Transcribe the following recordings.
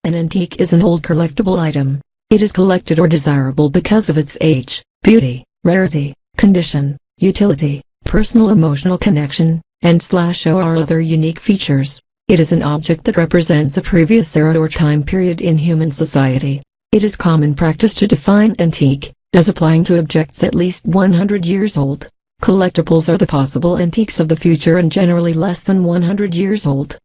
An antique is an old collectible item. It is collected or desirable because of its age, beauty, rarity, condition, utility, personal emotional connection, and/or other unique features. It is an object that represents a previous era or time period in human society. It is common practice to define antique as applying to objects at least 100 years old. Collectibles are the possible antiques of the future and generally less than 100 years old.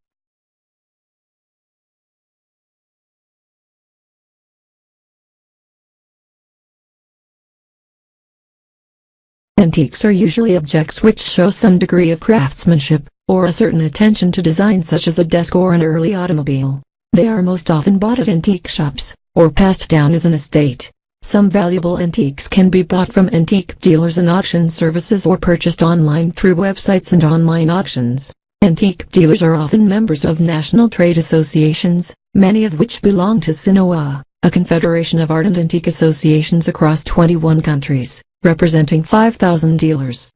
Antiques are usually objects which show some degree of craftsmanship, or a certain attention to design, such as a desk or an early automobile. They are most often bought at antique shops, or passed down as an estate. Some valuable antiques can be bought from antique dealers and auction services or purchased online through websites and online auctions. Antique dealers are often members of national trade associations, many of which belong to SINOA, a confederation of art and antique associations across 21 countries, representing 5,000 dealers.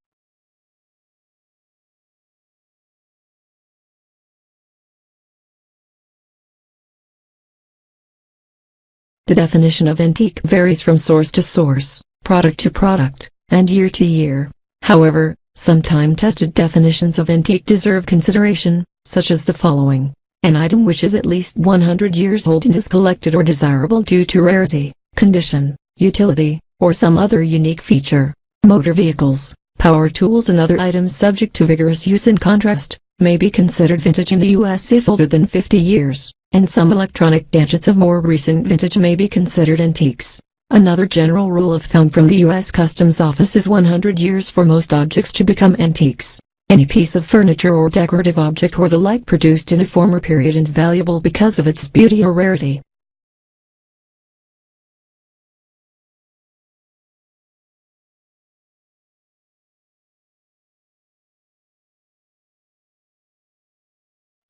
The definition of antique varies from source to source, product to product, and year to year. However, some time-tested definitions of antique deserve consideration, such as the following. An item which is at least 100 years old and is collected or desirable due to rarity, condition, utility, or some other unique feature. Motor vehicles, power tools and other items subject to vigorous use, in contrast, may be considered vintage in the US if older than 50 years. And some electronic gadgets of more recent vintage may be considered antiques. Another general rule of thumb from the U.S. Customs Office is 100 years for most objects to become antiques. Any piece of furniture or decorative object or the like produced in a former period and valuable because of its beauty or rarity.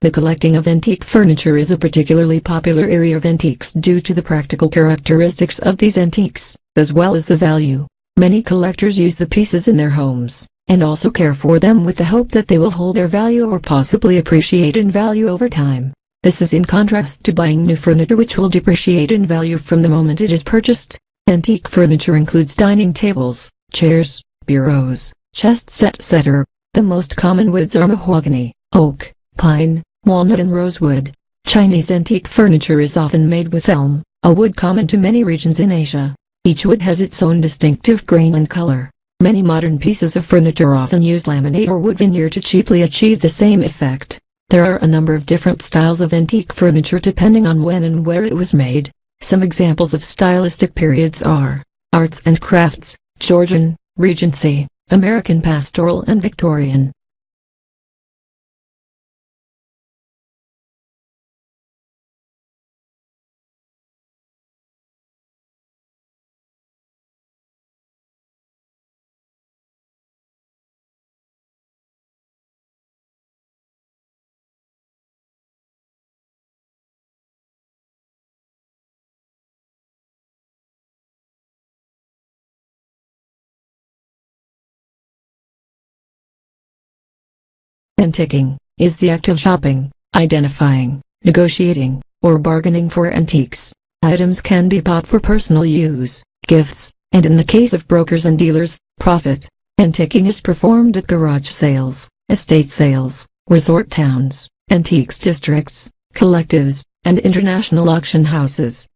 The collecting of antique furniture is a particularly popular area of antiques due to the practical characteristics of these antiques, as well as the value. Many collectors use the pieces in their homes, and also care for them with the hope that they will hold their value or possibly appreciate in value over time. This is in contrast to buying new furniture, which will depreciate in value from the moment it is purchased. Antique furniture includes dining tables, chairs, bureaus, chests, etc. The most common woods are mahogany, oak, pine, walnut and rosewood. Chinese antique furniture is often made with elm, a wood common to many regions in Asia. Each wood has its own distinctive grain and color. Many modern pieces of furniture often use laminate or wood veneer to cheaply achieve the same effect. There are a number of different styles of antique furniture depending on when and where it was made. Some examples of stylistic periods are Arts and Crafts, Georgian, Regency, American Pastoral and Victorian. Antiquing is the act of shopping, identifying, negotiating, or bargaining for antiques. Items can be bought for personal use, gifts, and in the case of brokers and dealers, profit. Antiquing is performed at garage sales, estate sales, resort towns, antiques districts, collectives, and international auction houses.